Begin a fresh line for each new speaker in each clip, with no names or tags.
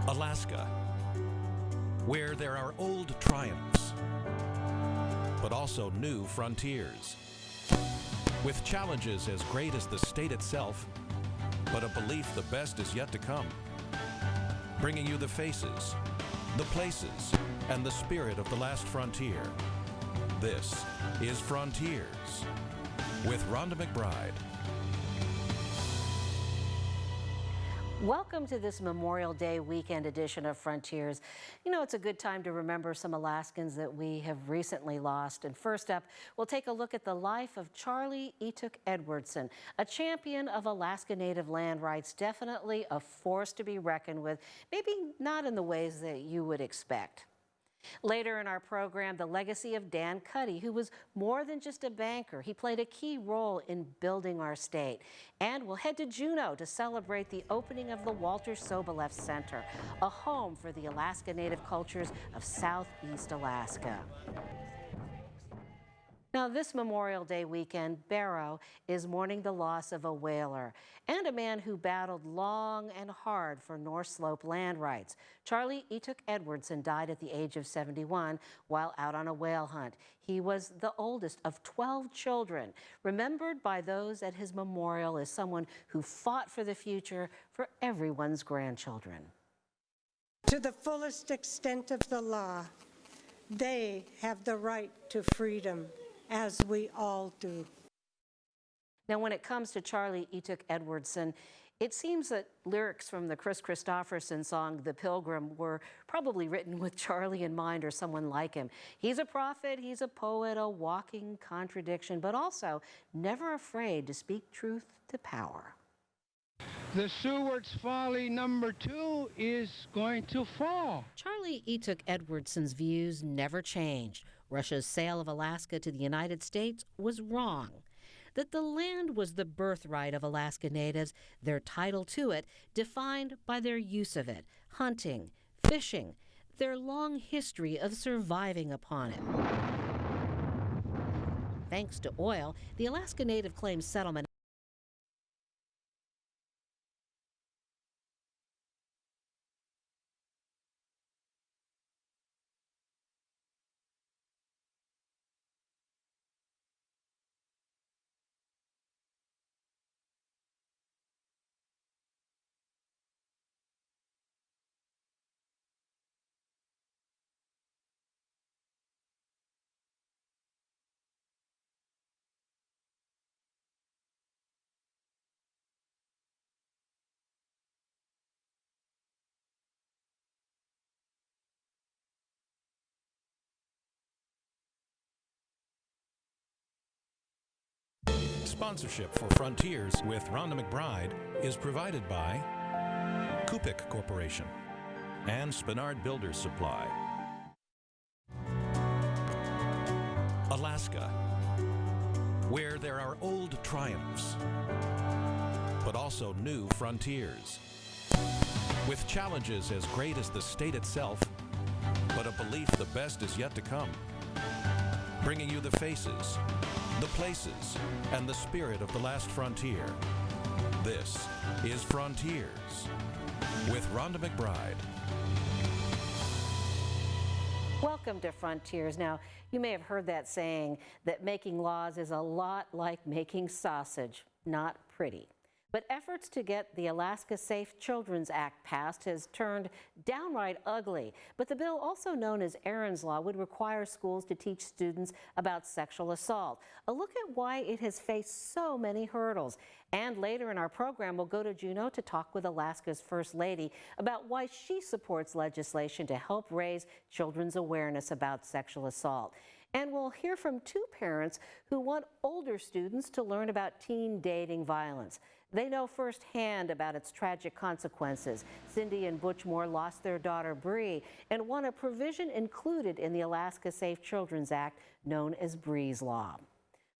Alaska, where there are old triumphs, but also new frontiers, with challenges as great as the state itself, but a belief the best is yet to come, bringing you the faces, the places, and the spirit of the last frontier. This is Frontiers with Rhonda McBride.
Welcome to this Memorial Day weekend edition of Frontiers. You know, it's a good time to remember some Alaskans that we have recently lost. And first up, we'll take a look at the life of Charlie Etuk Edwardson, a champion of Alaska Native land rights, definitely a force to be reckoned with, maybe not in the ways that you would expect. Later in our program, the legacy of Dan Cuddy, who was more than just a banker. He played a key role in building our state. And we'll head to Juneau to celebrate the opening of the Walter Soboleff Center, a home for the Alaska Native cultures of Southeast Alaska. Now, this Memorial Day weekend, Barrow is mourning the loss of a whaler and a man who battled long and hard for North Slope land rights. Charlie Etuk Edwardson died at the age of 71 while out on a whale hunt. He was the oldest of 12 children, remembered by those at his memorial as someone who fought for the future for everyone's grandchildren.
To the fullest extent of the law, they have the right to freedom, as we all do.
Now, when it comes to Charlie Etuk Edwardson, it seems that lyrics from the Chris Christopherson song, The Pilgrim, were probably written with Charlie in mind or someone like him. He's a prophet, he's a poet, a walking contradiction, but also never afraid to speak truth to power.
The Seward's Folly #2 is going to fall.
Charlie Etuk Edwardson's views never changed. Russia's sale of Alaska to the United States was wrong. That the land was the birthright of Alaska Natives, their title to it defined by their use of it, hunting, fishing, their long history of surviving upon it. Thanks to oil, the Alaska Native Claims Settlement
Sponsorship for Frontiers with Rhonda McBride is provided by Kupik Corporation and Spinard Builders Supply. Alaska, where there are old triumphs, but also new frontiers, with challenges as great as the state itself, but a belief the best is yet to come, bringing you the faces, the places, and the spirit of the last frontier. This is Frontiers with Rhonda McBride.
Welcome to Frontiers. Now, you may have heard that saying that making laws is a lot like making sausage, not pretty. But efforts to get the Alaska Safe Children's Act passed has turned downright ugly. But the bill, also known as Erin's Law, would require schools to teach students about sexual assault. A look at why it has faced so many hurdles. And later in our program, we'll go to Juneau to talk with Alaska's First Lady about why she supports legislation to help raise children's awareness about sexual assault. And we'll hear from two parents who want older students to learn about teen dating violence. They know firsthand about its tragic consequences. Cindy and Butch Moore lost their daughter Bree and want a provision included in the Alaska Safe Children's Act known as Bree's Law.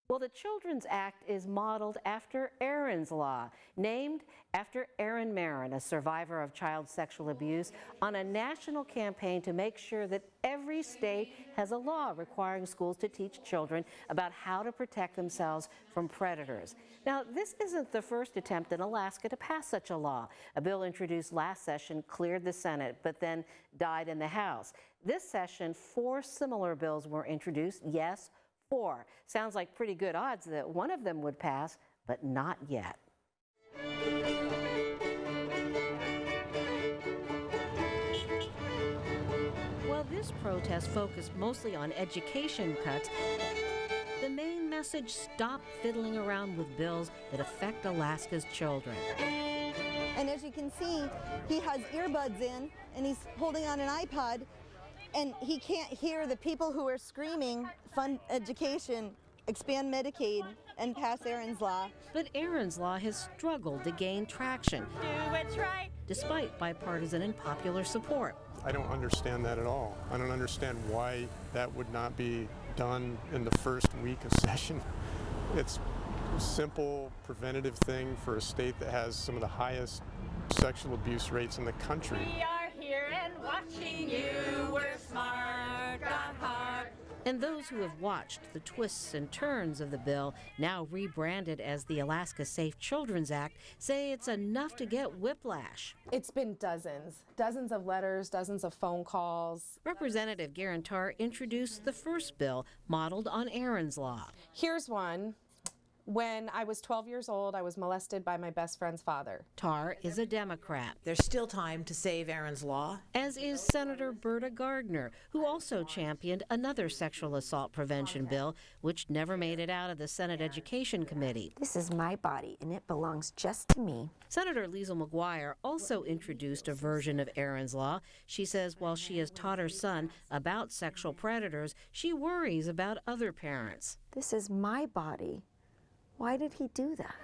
Well, the Children's Act is modeled after Erin's Law, named after Erin Marin, a survivor of child sexual abuse, on a national campaign to make sure that every state has a law requiring schools to teach children about how to protect themselves from predators. Now, this isn't the first attempt in Alaska to pass such a law. A bill introduced last session cleared the Senate, but then died in the House. This session, 4 similar bills were introduced. Yes, 4. Sounds like pretty good odds that one of them would pass, but not yet. While this protest focused mostly on education cuts, the main message: stop fiddling around with bills that affect Alaska's children.
And as you can see, he has earbuds in and he's holding on an iPod, and he can't hear the people who are screaming, fund education, expand Medicaid, and pass Erin's Law.
But Erin's Law has struggled to gain traction,
Do what's right.
despite bipartisan and popular support.
I don't understand that at all. I don't understand why that would not be done in the first week of session. It's a simple preventative thing for a state that has some of the highest sexual abuse rates in the country.
We are here and watching you. We're smart, got heart.
And those who have watched the twists and turns of the bill, now rebranded as the Alaska Safe Children's Act, say it's enough to get whiplash.
It's been dozens of letters, dozens of phone calls.
Representative Garantar introduced the first bill modeled on Erin's Law.
Here's one. When I was 12 years old, I was molested by my best friend's father.
Tar is a Democrat,
There's still time to save Erin's Law.
as is Senator Berta Gardner, who also championed another sexual assault prevention bill, which never made it out of the Senate Education Committee.
This is my body, and it belongs just to me.
Senator Liesl McGuire also introduced a version of Erin's Law. She says while she has taught her son about sexual predators, she worries about other parents.
This is my body. Why did he do that?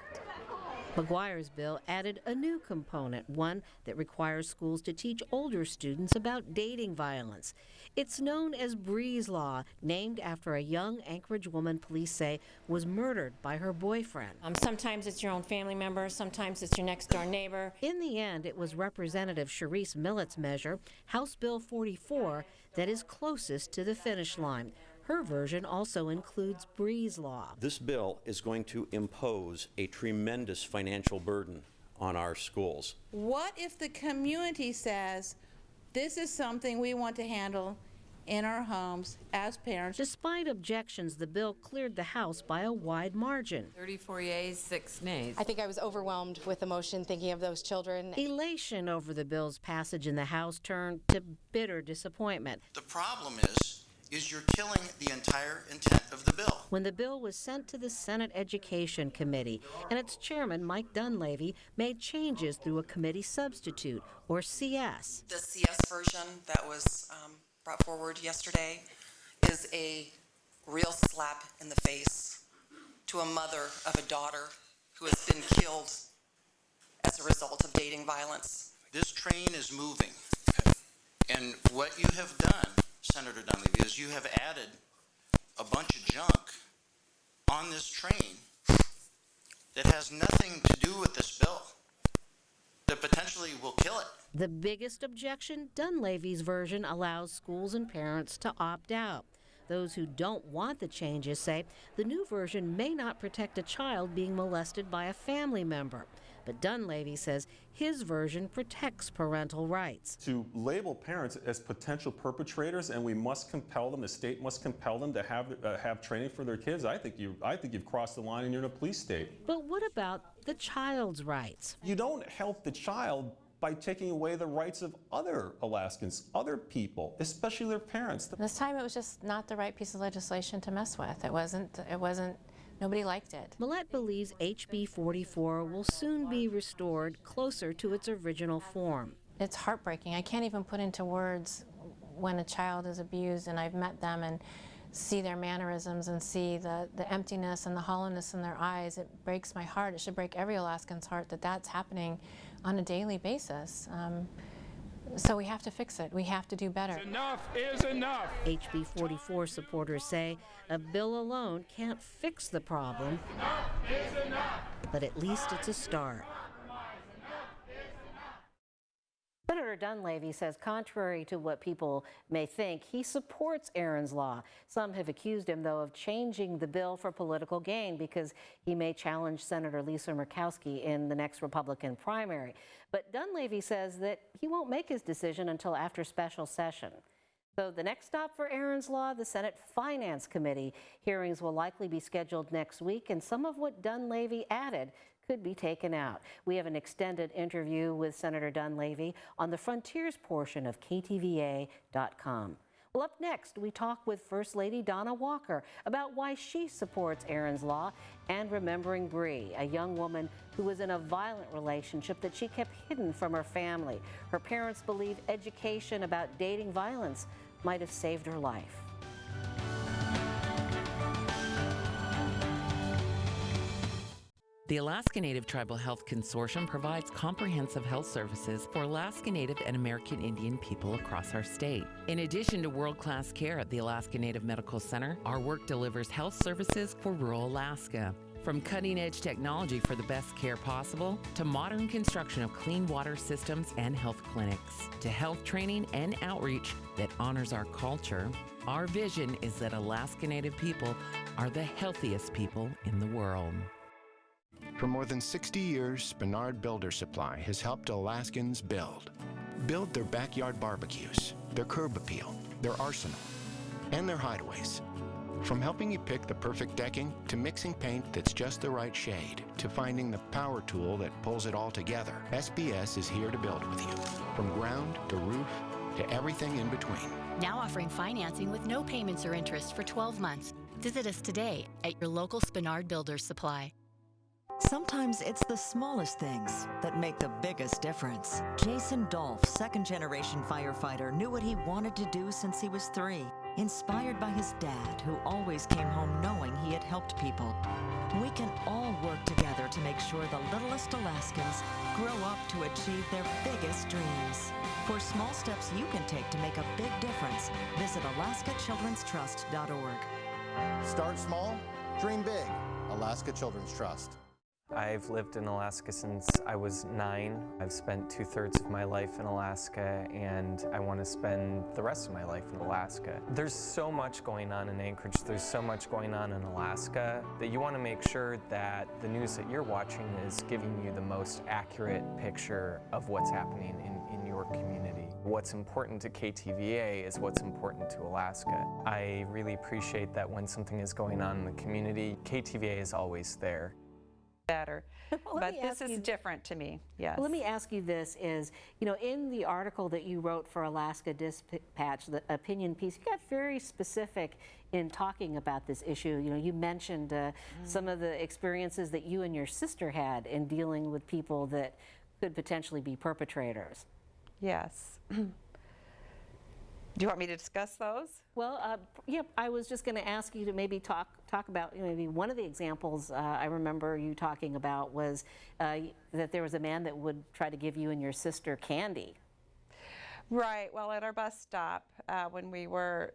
McGuire's bill added a new component, one that requires schools to teach older students about dating violence. It's known as Bree's Law, named after a young Anchorage woman police say was murdered by her boyfriend.
Sometimes it's your own family member, sometimes it's your next door neighbor.
In the end, it was Representative Sharice Millett's measure, House Bill 44, that is closest to the finish line. Her version also includes Bree's Law.
This bill is going to impose a tremendous financial burden on our schools.
What if the community says, this is something we want to handle in our homes as parents?
Despite objections, the bill cleared the House by a wide margin.
34 yeas, 6 nays.
I think I was overwhelmed with emotion thinking of those children.
Elation over the bill's passage in the House turned to bitter disappointment.
The problem is you're killing the entire intent of the bill.
When the bill was sent to the Senate Education Committee, and its chairman, Mike Dunleavy, made changes through a committee substitute, or CS.
The CS version that was brought forward yesterday is a real slap in the face to a mother of a daughter who has been killed as a result of dating violence.
This train is moving. And what you have done, Senator Dunleavy, is you have added a bunch of junk on this train that has nothing to do with this bill, that potentially will kill it.
The biggest objection, Dunleavy's version allows schools and parents to opt out. Those who don't want the changes say the new version may not protect a child being molested by a family member. But Dunleavy says his version protects parental rights.
To label parents as potential perpetrators, and we must compel them, the state must compel them to have training for their kids, I think you've crossed the line and you're in a police state.
But what about the child's rights?
You don't help the child by taking away the rights of other Alaskans, other people, especially their parents.
This time it was just not the right piece of legislation to mess with. It wasn't, nobody liked it.
Millett believes HB 44 will soon be restored closer to its original form.
It's heartbreaking. I can't even put into words when a child is abused and I've met them and see their mannerisms and see the emptiness and the hollowness in their eyes. It breaks my heart. It should break every Alaskan's heart that that's happening on a daily basis. So we have to fix it. We have to do better.
Enough is enough.
HB 44 supporters say a bill alone can't fix the problem, but at least it's a start. Senator Dunleavy says, contrary to what people may think, he supports Erin's law. Some have accused him, though, of changing the bill for political gain because he may challenge Senator Lisa Murkowski in the next Republican primary. But Dunleavy says that he won't make his decision until after special session. So the next stop for Erin's law, the Senate Finance Committee. Hearings will likely be scheduled next week, and some of what Dunleavy added could be taken out. We have an extended interview with Senator Dunleavy on the Frontiers portion of KTVA.com. Well, up next, we talk with First Lady Donna Walker about why she supports Erin's law and remembering Bree, a young woman who was in a violent relationship that she kept hidden from her family. Her parents believe education about dating violence might have saved her life.
The Alaska Native Tribal Health Consortium provides comprehensive health services for Alaska Native and American Indian people across our state. In addition to world-class care at the Alaska Native Medical Center, our work delivers health services for rural Alaska. From cutting-edge technology for the best care possible, to modern construction of clean water systems and health clinics, to health training and outreach that honors our culture, our vision is that Alaska Native people are the healthiest people in the world.
For more than 60 years, Spenard Builder Supply has helped Alaskans build their backyard barbecues, their curb appeal, their arsenal, and their hideaways. From helping you pick the perfect decking, to mixing paint that's just the right shade, to finding the power tool that pulls it all together, SBS is here to build with you. From ground to roof to everything in between.
Now offering financing with no payments or interest for 12 months. Visit us today at your local Spenard Builder Supply.
Sometimes it's the smallest things that make the biggest difference. Jason Dolph, second-generation firefighter, knew what he wanted to do since he was 3, inspired by his dad, who always came home knowing he had helped people. We can all work together to make sure the littlest Alaskans grow up to achieve their biggest dreams. For small steps you can take to make a big difference, visit alaskachildrenstrust.org.
Start small, dream big. Alaska Children's Trust.
I've lived in Alaska since I was 9. I've spent 2/3 of my life in Alaska, and I want to spend the rest of my life in Alaska. There's so much going on in Anchorage, there's so much going on in Alaska, that you want to make sure that the news that you're watching is giving you the most accurate picture of what's happening in your community. What's important to KTVA is what's important to Alaska. I really appreciate that when something is going on in the community, KTVA is always there.
Better, but this is different to me, yes.
Well, let me ask you this is, you know, in the article that you wrote for Alaska Dispatch, the opinion piece, you got very specific in talking about this issue. You know, you mentioned some of the experiences that you and your sister had in dealing with people that could potentially be perpetrators.
Yes. Do you want me to discuss those?
Well, yeah, I was just going to ask you to maybe talk about, you know, maybe one of the examples I remember you talking about was that there was a man that would try to give you and your sister candy.
Right. Well, at our bus stop, when we were,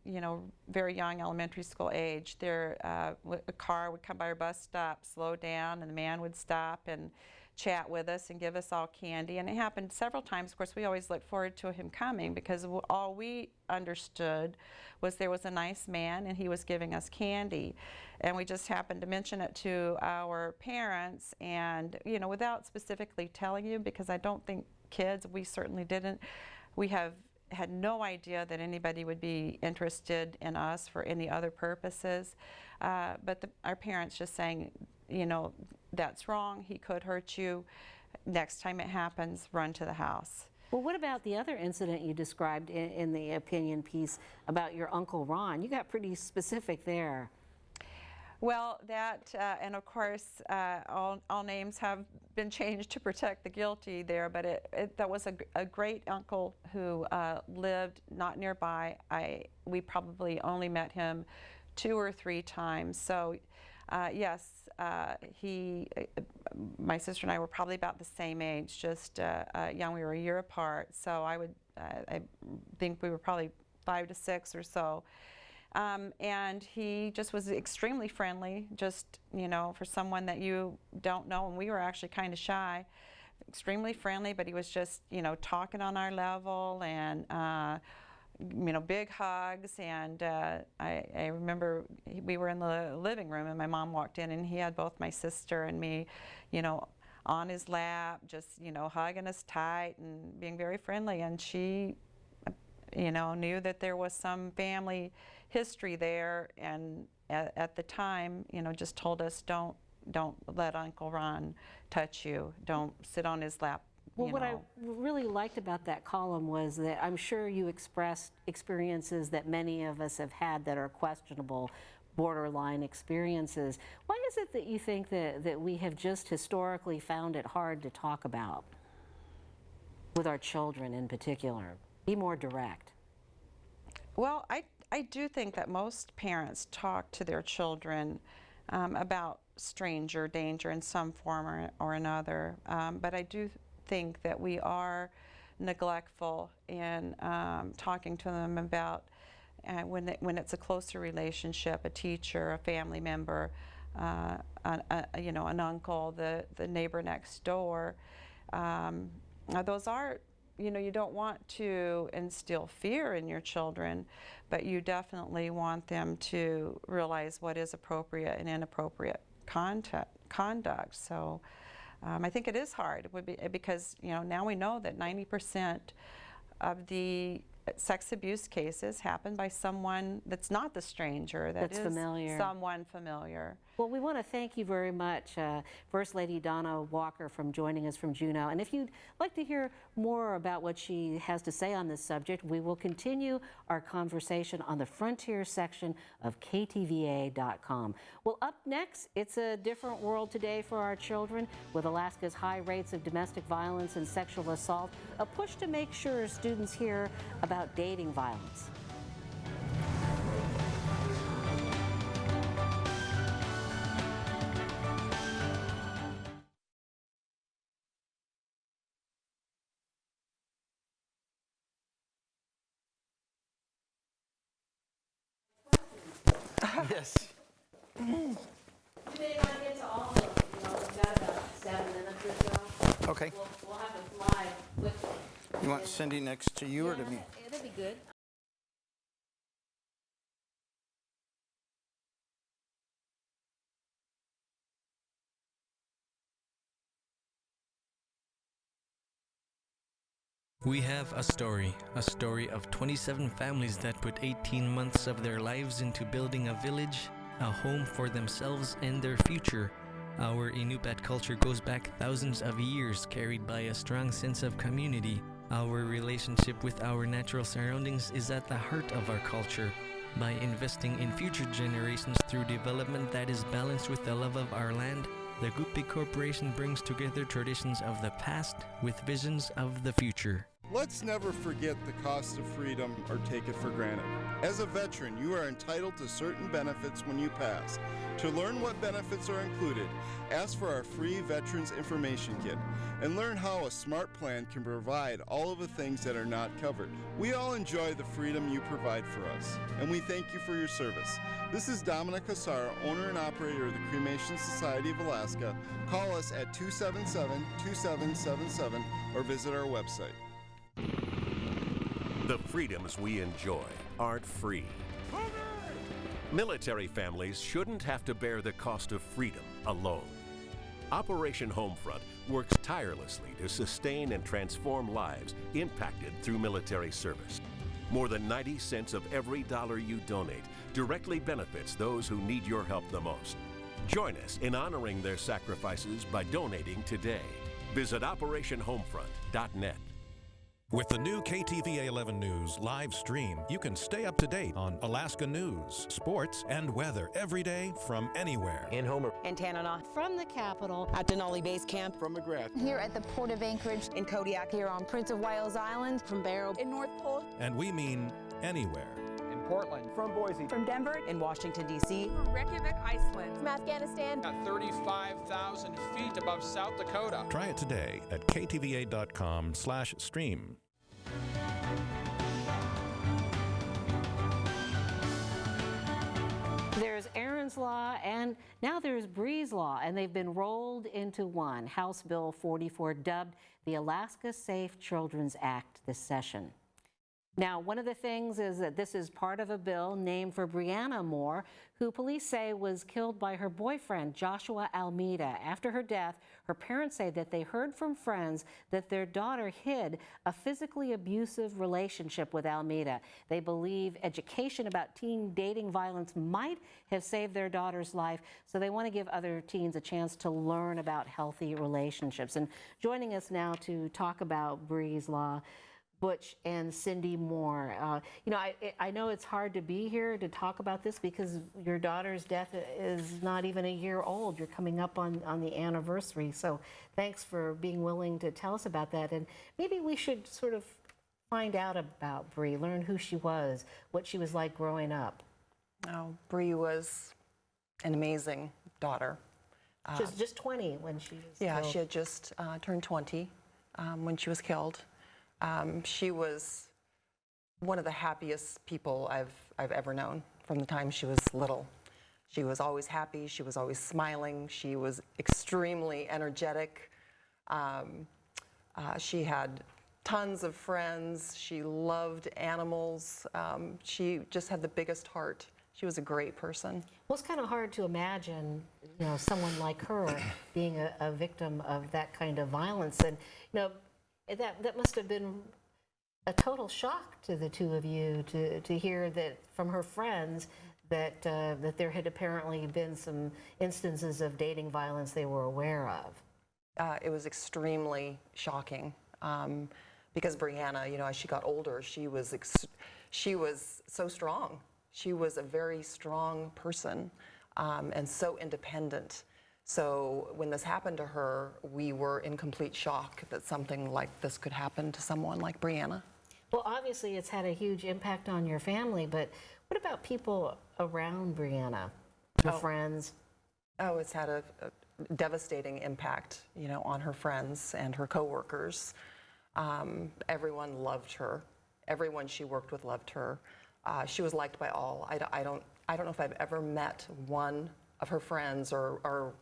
you know, very young, elementary school age, there a car would come by our bus stop, slow down, and the man would stop and chat with us and give us all candy. And it happened several times. Of course, we always looked forward to him coming because all we understood was there was a nice man and he was giving us candy. And we just happened to mention it to our parents, and, you know, without specifically telling you, because I don't think kids, we certainly didn't, we have had no idea that anybody would be interested in us for any other purposes. But our parents just saying, you know, that's wrong, he could hurt you. Next time it happens, run to the house.
Well, what about the other incident you described in the opinion piece about your Uncle Ron? You got pretty specific there.
Well, that, and of course, all names have been changed to protect the guilty there, but that was a great uncle who lived not nearby. We probably only met him 2 or 3 times. So Yes, my sister and I were probably about the same age, just young. We were a year apart, so I think we were probably 5 to 6 or so. And he just was extremely friendly, just, you know, for someone that you don't know, and we were actually kind of shy. Extremely friendly, but he was just, you know, talking on our level, and you know, big hugs. And I remember we were in the living room, and my mom walked in, and he had both my sister and me, you know, on his lap, just, you know, hugging us tight and being very friendly. And she, you know, knew that there was some family history there, and at the time, you know, just told us, don't let Uncle Ron touch you. Don't sit on his lap.
Well, what I really liked about that column was that I'm sure you expressed experiences that many of us have had that are questionable, borderline experiences. Why is it that you think that we have just historically found it hard to talk about with our children in particular? Be more direct.
Well, I do think that most parents talk to their children about stranger danger in some form or another, but I do think that we are neglectful in talking to them about when it's a closer relationship, a teacher, a family member, you know, an uncle, the neighbor next door. Those are, you know, you don't want to instill fear in your children, but you definitely want them to realize what is appropriate and inappropriate conduct. So I think it is hard. It would be, because, you know, now we know that 90% of the sex abuse cases happen by someone that's not the stranger, that's
familiar.
Someone familiar.
Well, we want to thank you very much, First Lady Donna Walker, from joining us from Juneau. And if you'd like to hear more about what she has to say on this subject, we will continue our conversation on the Frontiers section of KTVA.com. Well, up next, it's a different world today for our children, with Alaska's high rates of domestic violence and sexual assault, a push to make sure students hear about dating violence.
Yes.
You may not get to all of them. You know, we've got about 7 minutes or so.
Okay.
We'll have them fly quickly.
You want Cindy next to you or to me?
That'd be good.
We have a story of 27 families that put 18 months of their lives into building a village, a home for themselves and their future. Our Inupiat culture goes back thousands of years, carried by a strong sense of community. Our relationship with our natural surroundings is at the heart of our culture. By investing in future generations through development that is balanced with the love of our land, the Gupi Corporation brings together traditions of the past with visions of the future.
Let's never forget the cost of freedom or take it for granted. As a veteran, you are entitled to certain benefits when you pass. To learn what benefits are included, ask for our free Veterans Information Kit and learn how a smart plan can provide all of the things that are not covered. We all enjoy the freedom you provide for us, and we thank you for your service. This is Dominic Cassara, owner and operator of the Cremation Society of Alaska. Call us at 277-2777 or visit our website.
The freedoms we enjoy aren't free. Military families shouldn't have to bear the cost of freedom alone. Operation Homefront works tirelessly to sustain and transform lives impacted through military service. More than 90 cents of every dollar you donate directly benefits those who need your help the most. Join us in honoring their sacrifices by donating today. Visit OperationHomefront.net.
With the new KTVA 11 News live stream, you can stay up to date on Alaska news, sports, and weather every day from anywhere.
In Homer.
In Tanana.
From the capital.
At Denali Base Camp.
From McGrath.
Here at the Port of Anchorage. In Kodiak. Here on Prince of Wales Island.
From Barrow.
In North Pole.
And we mean anywhere.
In
Portland.
From Boise.
From Denver.
In Washington, D.C.
From Reykjavik, Iceland.
From Afghanistan.
At 35,000 feet above South Dakota.
Try it today at ktva.com/stream.
There's Erin's Law, and now there's Bree's Law, and they've been rolled into one. House Bill 44, dubbed the Alaska Safe Children's Act, this session. Now, one of the things is that this is part of a bill named for Brianna Moore, who police say was killed by her boyfriend, Joshua Almeida. After her death, her parents say that they heard from friends that their daughter hid a physically abusive relationship with Almeida. They believe education about teen dating violence might have saved their daughter's life, so they want to give other teens a chance to learn about healthy relationships. And joining us now to talk about Bree's Law, Butch and Cindy Moore. You know, I know it's hard to be here to talk about this because your daughter's death is not even a year old. You're coming up on the anniversary. So thanks for being willing to tell us about that. And maybe we should sort of find out about Bree, learn who she was, what she was like growing up.
Oh, Bree was an amazing daughter.
She was just 20 when she was killed.
She had just turned 20 when she was killed. She was one of the happiest people I've ever known from the time she was little. She was always happy. She was always smiling. She was extremely energetic. She had tons of friends. She loved animals. She just had the biggest heart. She was a great person.
Well, it's kind of hard to imagine, you know, someone like her being a victim of that kind of violence. And, you know, that must have been a total shock to the two of you to hear that from her friends that there had apparently been some instances of dating violence they were aware of.
It was extremely shocking because Brianna, you know, as she got older, she was so strong. She was a very strong person and so independent. So when this happened to her, we were in complete shock that something like this could happen to someone like Brianna.
Well, obviously it's had a huge impact on your family, but what about people around Brianna, her friends?
Oh, it's had a devastating impact, you know, on her friends and her coworkers. Everyone loved her. Everyone she worked with loved her. She was liked by all. I don't know if I've ever met one of her friends or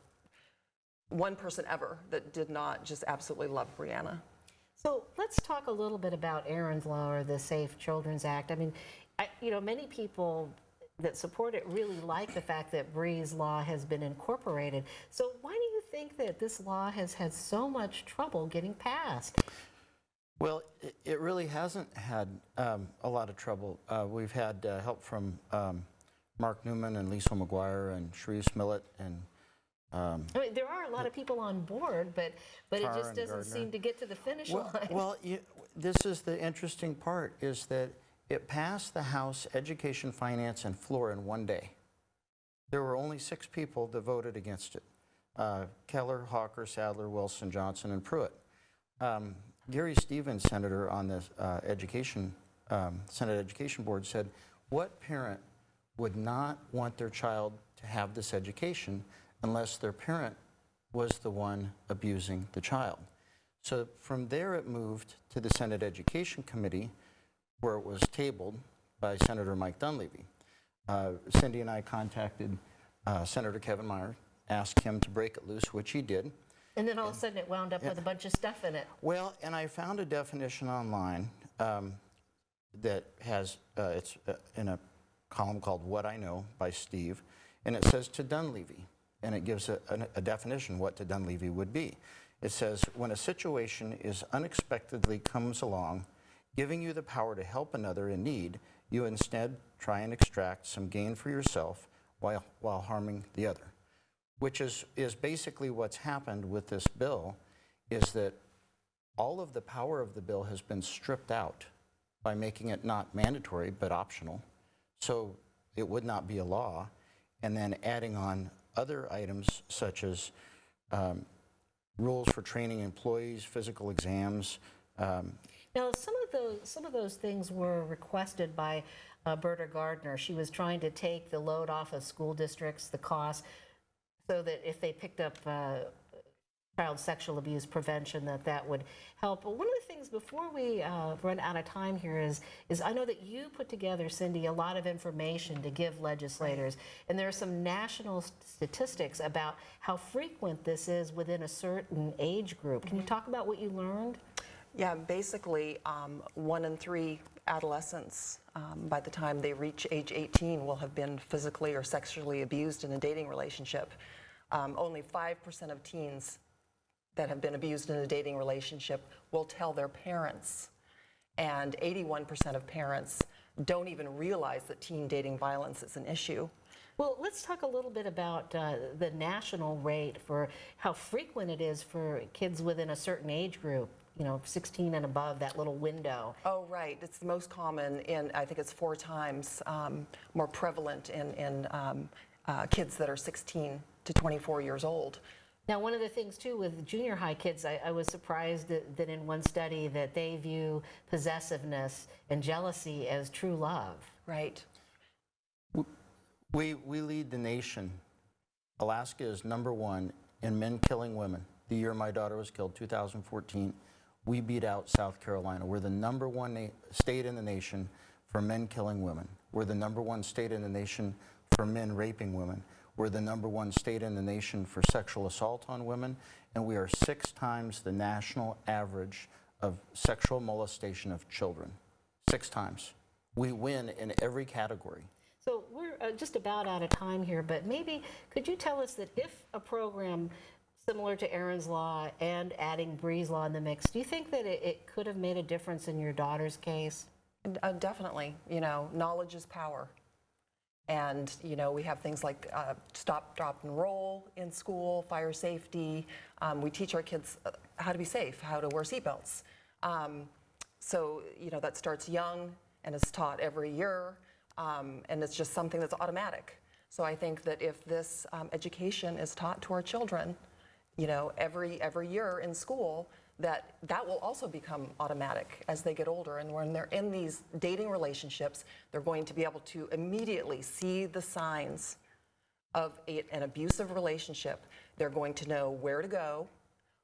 one person ever that did not just absolutely love Brianna.
So let's talk a little bit about Erin's Law, or the Safe Children's Act. I mean, you know, many people that support it really like the fact that Bree's Law has been incorporated. So why do you think that this law has had so much trouble getting passed?
Well, it really hasn't had a lot of trouble. We've had help from Mark Newman and Lisa McGuire and Sharice Millett and
I mean, there are a lot of people on board, but it just doesn't seem to get to the finish line.
Well, this is the interesting part, is that it passed the House Education, Finance, and Floor in one day. There were only 6 people that voted against it. Keller, Hawker, Sadler, Wilson, Johnson, and Pruitt. Gary Stevens, senator on the Senate Education Board, said, what parent would not want their child to have this education unless their parent was the one abusing the child? So from there it moved to the Senate Education Committee, where it was tabled by Senator Mike Dunleavy. Cindy and I contacted Senator Kevin Meyer, asked him to break it loose, which he did.
And then all of a sudden it wound up with a bunch of stuff in it.
Well, and I found a definition online that has, it's in a column called What I Know by Steve, and it says to Dunleavy, and it gives a definition what to Dunleavy would be. It says, when a situation is unexpectedly comes along, giving you the power to help another in need, you instead try and extract some gain for yourself while harming the other. Which is basically what's happened with this bill, is that all of the power of the bill has been stripped out by making it not mandatory but optional, so it would not be a law, and then adding on other items such as rules for training employees, physical exams,
Now, some of those things were requested by Berta Gardner. She was trying to take the load off of school districts, the cost, so that if they picked up child sexual abuse prevention, that would help. But one of the things before we run out of time here is I know that you put together, Cindy, a lot of information to give legislators, and there are some national statistics about how frequent this is within a certain age group. Can you talk about what you learned?
Yeah, basically 1 in 3 adolescents by the time they reach age 18 will have been physically or sexually abused in a dating relationship. Only 5% of teens that have been abused in a dating relationship will tell their parents, and 81% of parents don't even realize that teen dating violence is an issue.
Well, let's talk a little bit about the national rate for how frequent it is for kids within a certain age group, 16 and above, that little window.
Oh, right. It's the most common I think it's 4 times more prevalent in kids that are 16 to 24 years old.
Now, one of the things, too, with junior high kids, I was surprised that in one study that they view possessiveness and jealousy as true love.
Right.
We lead the nation. Alaska is #1 in men killing women. The year my daughter was killed, 2014, we beat out South Carolina. We're the #1 state in the nation for men killing women. We're the #1 state in the nation for men raping women. We're the #1 state in the nation for sexual assault on women, and we are 6 times the national average of sexual molestation of children. 6 times. We win in every category.
So we're just about out of time here, but maybe could you tell us that if a program similar to Erin's Law and adding Bree's Law in the mix, do you think that it could have made a difference in your daughter's case?
Definitely. Knowledge is power. And, we have things like stop, drop, and roll in school, fire safety. We teach our kids how to be safe, how to wear seatbelts. So, that starts young and is taught every year. And it's just something that's automatic. So I think that if this education is taught to our children, every year in school, that will also become automatic as they get older. And when they're in these dating relationships, they're going to be able to immediately see the signs of an abusive relationship. They're going to know where to go,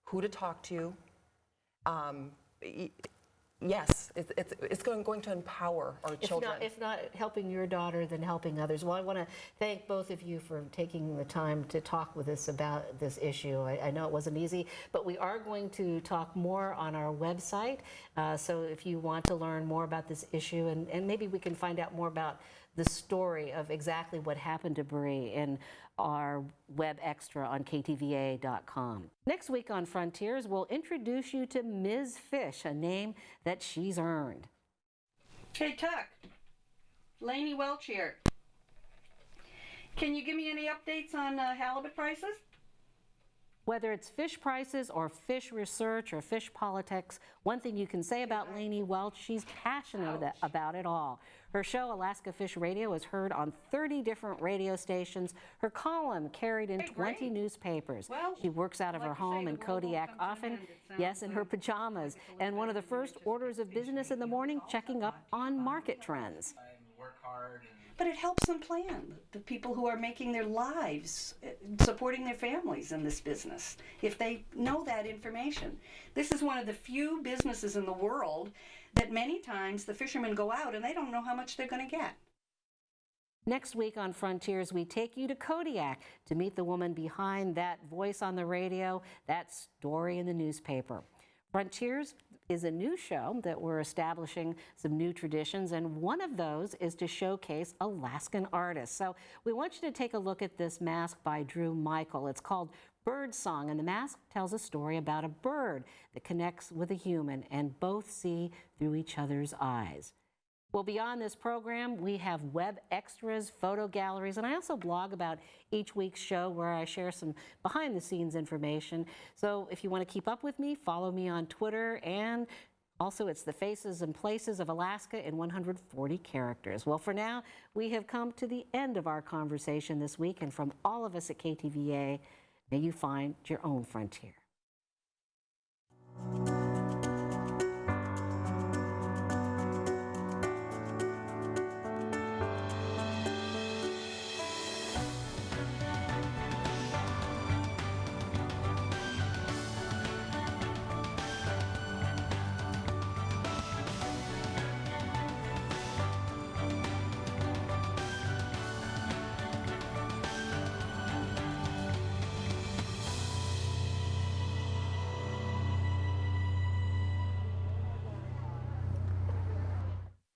who to talk to. Yes, it's going to empower our children.
If not helping your daughter, then helping others. Well, I want to thank both of you for taking the time to talk with us about this issue. I know it wasn't easy, but we are going to talk more on our website. So if you want to learn more about this issue, and maybe we can find out more about the story of exactly what happened to Bree in our web extra on KTVA.com. Next week on Frontiers, we'll introduce you to Ms. Fish, a name that she's earned.
Hey, Tuck. Lainey Welch here. Can you give me any updates on halibut prices?
Whether it's fish prices or fish research or fish politics, one thing you can say about Lainey Welch, she's passionate about it all. Her show, Alaska Fish Radio, is heard on 30 different radio stations. Her column carried in 20 newspapers.
Well,
she works out of her home in Kodiak, often, yes, in her pajamas. And one of the first orders of business in the morning, checking up on market trends.
But it helps them plan, the people who are making their lives, supporting their families in this business, if they know that information. This is one of the few businesses in the world that many times the fishermen go out and they don't know how much they're going to get.
Next week on Frontiers, we take you to Kodiak to meet the woman behind that voice on the radio, that story in the newspaper. Frontiers is a new show that we're establishing some new traditions, and one of those is to showcase Alaskan artists. So we want you to take a look at this mask by Drew Michael. It's called Bird Song, and the mask tells a story about a bird that connects with a human, and both see through each other's eyes. Well, beyond this program, we have web extras, photo galleries, and I also blog about each week's show where I share some behind-the-scenes information. So if you want to keep up with me, follow me on Twitter, and also it's the faces and places of Alaska in 140 characters. Well, for now, we have come to the end of our conversation this week, and from all of us at KTVA, may you find your own frontier.